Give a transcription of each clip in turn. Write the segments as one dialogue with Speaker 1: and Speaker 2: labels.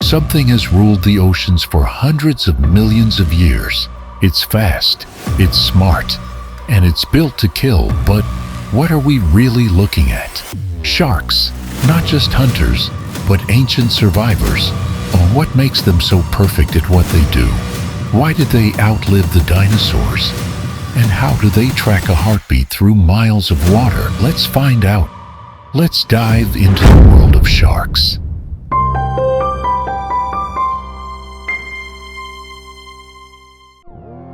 Speaker 1: Something has ruled the oceans for hundreds of millions of years. It's fast, it's smart, and it's built to kill, but what are we really looking at? Sharks, not just hunters, but ancient survivors. Oh, what makes them so perfect at what they do? Why did they outlive the dinosaurs? And how do they track a heartbeat through miles of water? Let's find out. Let's dive into the world of sharks.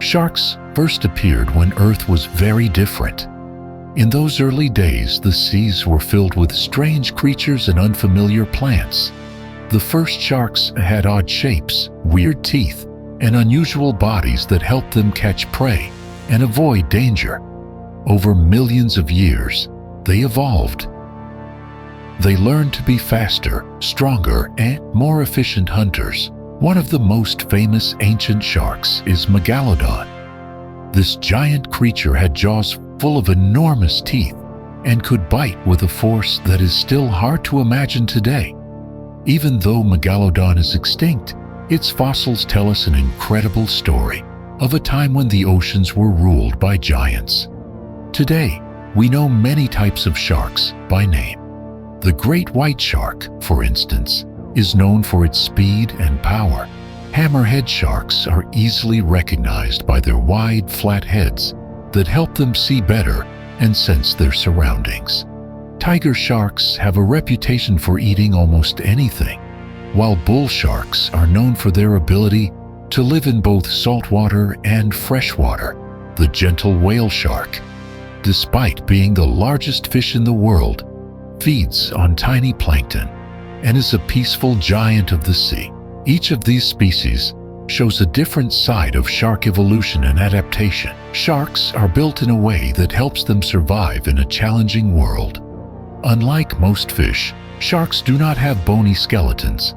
Speaker 1: Sharks first appeared when Earth was very different. In those early days, the seas were filled with strange creatures and unfamiliar plants. The first sharks had odd shapes, weird teeth, and unusual bodies that helped them catch prey and avoid danger. Over millions of years, they evolved. They learned to be faster, stronger, and more efficient hunters. One of the most famous ancient sharks is Megalodon. This giant creature had jaws full of enormous teeth and could bite with a force that is still hard to imagine today. Even though Megalodon is extinct, its fossils tell us an incredible story of a time when the oceans were ruled by giants. Today, we know many types of sharks by name. The great white shark, for instance, is known for its speed and power. Hammerhead sharks are easily recognized by their wide, flat heads that help them see better and sense their surroundings. Tiger sharks have a reputation for eating almost anything, while bull sharks are known for their ability to live in both saltwater and freshwater. The gentle whale shark, despite being the largest fish in the world, feeds on tiny plankton and is a peaceful giant of the sea. Each of these species shows a different side of shark evolution and adaptation. Sharks are built in a way that helps them survive in a challenging world. Unlike most fish, sharks do not have bony skeletons.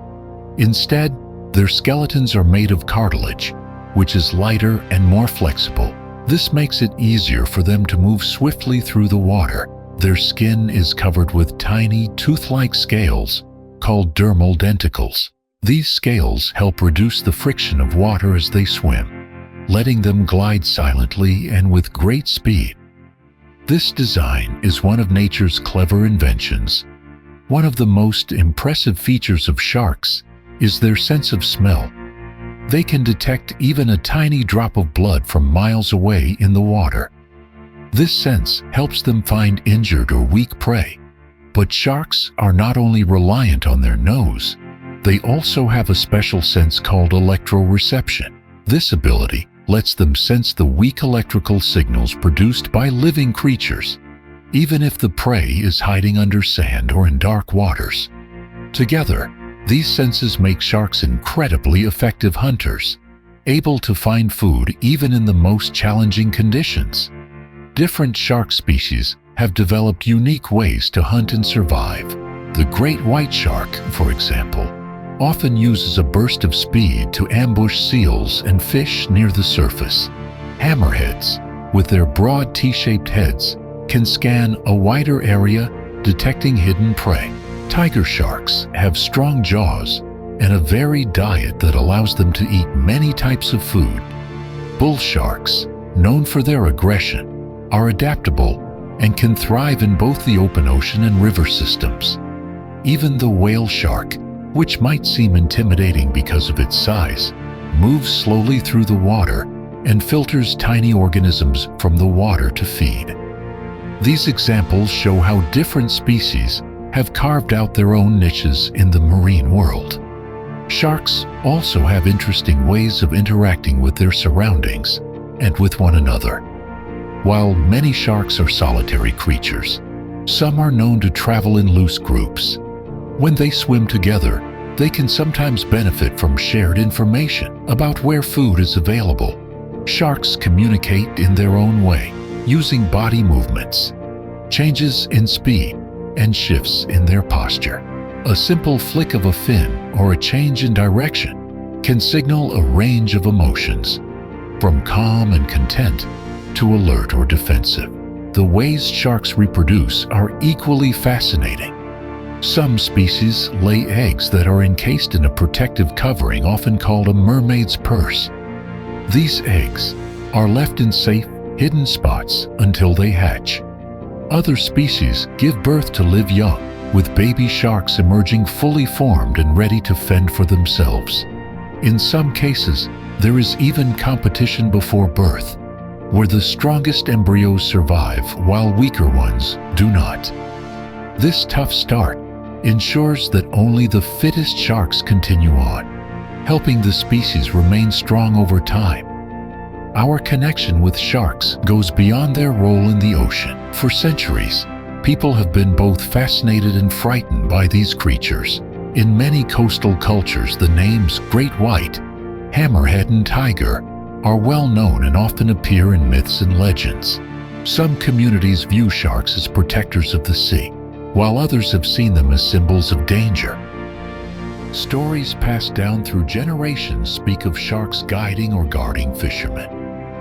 Speaker 1: Instead, their skeletons are made of cartilage, which is lighter and more flexible. This makes it easier for them to move swiftly through the water. Their skin is covered with tiny, tooth-like scales called dermal denticles. These scales help reduce the friction of water as they swim, letting them glide silently and with great speed. This design is one of nature's clever inventions. One of the most impressive features of sharks is their sense of smell. They can detect even a tiny drop of blood from miles away in the water. This sense helps them find injured or weak prey. But sharks are not only reliant on their nose, they also have a special sense called electroreception. This ability lets them sense the weak electrical signals produced by living creatures, even if the prey is hiding under sand or in dark waters. Together, these senses make sharks incredibly effective hunters, able to find food even in the most challenging conditions. Different shark species have developed unique ways to hunt and survive. The great white shark, for example, often uses a burst of speed to ambush seals and fish near the surface. Hammerheads, with their broad T-shaped heads, can scan a wider area, detecting hidden prey. Tiger sharks have strong jaws and a varied diet that allows them to eat many types of food. Bull sharks, known for their aggression, are adaptable and can thrive in both the open ocean and river systems. Even the whale shark, which might seem intimidating because of its size, moves slowly through the water and filters tiny organisms from the water to feed. These examples show how different species have carved out their own niches in the marine world. Sharks also have interesting ways of interacting with their surroundings and with one another. While many sharks are solitary creatures, some are known to travel in loose groups. When they swim together, they can sometimes benefit from shared information about where food is available. Sharks communicate in their own way, using body movements, changes in speed, and shifts in their posture. A simple flick of a fin or a change in direction can signal a range of emotions, from calm and content to alert or defensive. The ways sharks reproduce are equally fascinating. Some species lay eggs that are encased in a protective covering often called a mermaid's purse. These eggs are left in safe, hidden spots until they hatch. Other species give birth to live young, with baby sharks emerging fully formed and ready to fend for themselves. In some cases, there is even competition before birth, where the strongest embryos survive while weaker ones do not. This tough start ensures that only the fittest sharks continue on, helping the species remain strong over time. Our connection with sharks goes beyond their role in the ocean. For centuries, people have been both fascinated and frightened by these creatures. In many coastal cultures, the names great white, hammerhead, and tiger are well known and often appear in myths and legends. Some communities view sharks as protectors of the sea, while others have seen them as symbols of danger. Stories passed down through generations speak of sharks guiding or guarding fishermen.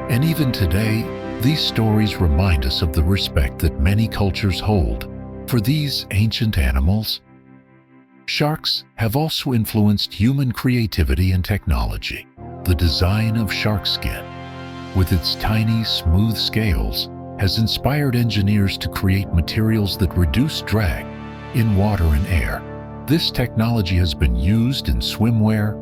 Speaker 1: And even today, these stories remind us of the respect that many cultures hold for these ancient animals. Sharks have also influenced human creativity and technology. The design of shark skin, with its tiny, smooth scales, has inspired engineers to create materials that reduce drag in water and air. This technology has been used in swimwear,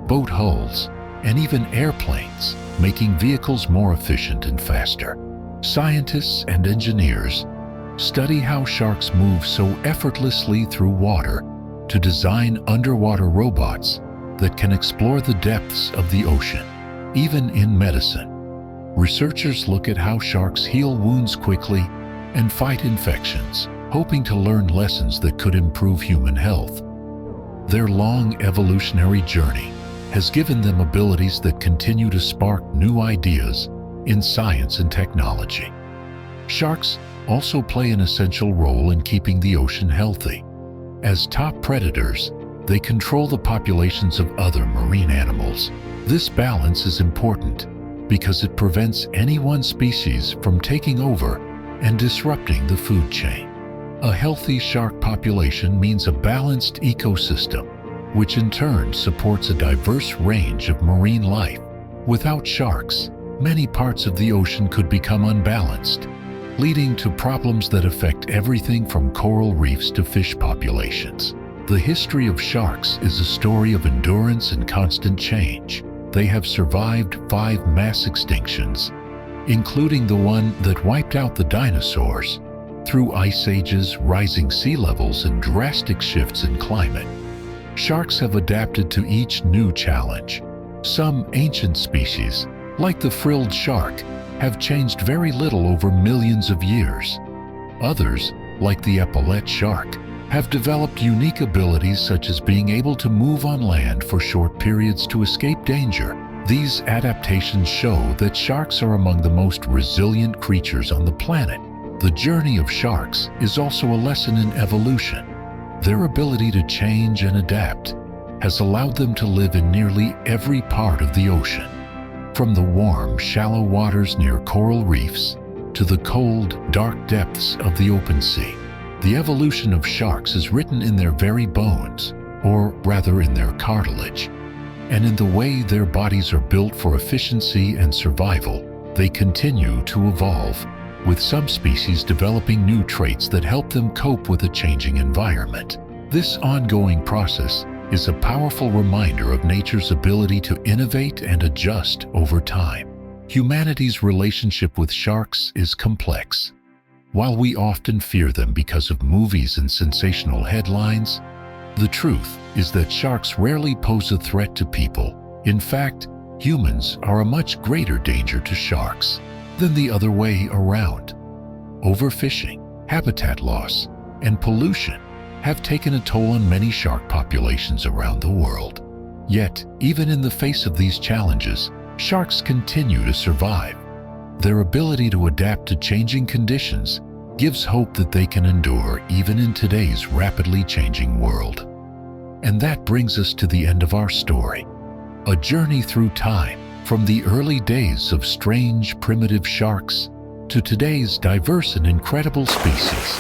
Speaker 1: boat hulls, and even airplanes, making vehicles more efficient and faster. Scientists and engineers study how sharks move so effortlessly through water to design underwater robots that can explore the depths of the ocean. Even in medicine, researchers look at how sharks heal wounds quickly and fight infections, hoping to learn lessons that could improve human health. Their long evolutionary journey has given them abilities that continue to spark new ideas in science and technology. Sharks also play an essential role in keeping the ocean healthy. As top predators, they control the populations of other marine animals. This balance is important because it prevents any one species from taking over and disrupting the food chain. A healthy shark population means a balanced ecosystem, which in turn supports a diverse range of marine life. Without sharks, many parts of the ocean could become unbalanced, leading to problems that affect everything from coral reefs to fish populations. The history of sharks is a story of endurance and constant change. They have survived 5 mass extinctions, including the one that wiped out the dinosaurs, through ice ages, rising sea levels, and drastic shifts in climate. Sharks have adapted to each new challenge. Some ancient species, like the frilled shark, have changed very little over millions of years. Others, like the epaulette shark, have developed unique abilities such as being able to move on land for short periods to escape danger. These adaptations show that sharks are among the most resilient creatures on the planet. The journey of sharks is also a lesson in evolution. Their ability to change and adapt has allowed them to live in nearly every part of the ocean, from the warm, shallow waters near coral reefs to the cold, dark depths of the open sea. The evolution of sharks is written in their very bones, or rather in their cartilage, and in the way their bodies are built for efficiency and survival. They continue to evolve, with some species developing new traits that help them cope with a changing environment. This ongoing process is a powerful reminder of nature's ability to innovate and adjust over time. Humanity's relationship with sharks is complex. While we often fear them because of movies and sensational headlines, the truth is that sharks rarely pose a threat to people. In fact, humans are a much greater danger to sharks than the other way around. Overfishing, habitat loss, and pollution have taken a toll on many shark populations around the world. Yet, even in the face of these challenges, sharks continue to survive. Their ability to adapt to changing conditions gives hope that they can endure even in today's rapidly changing world. And that brings us to the end of our story. A journey through time, from the early days of strange, primitive sharks to today's diverse and incredible species.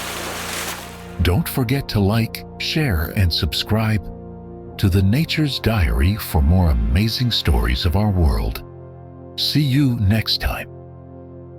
Speaker 1: Don't forget to like, share, and subscribe to the Nature's Diary for more amazing stories of our world. See you next time.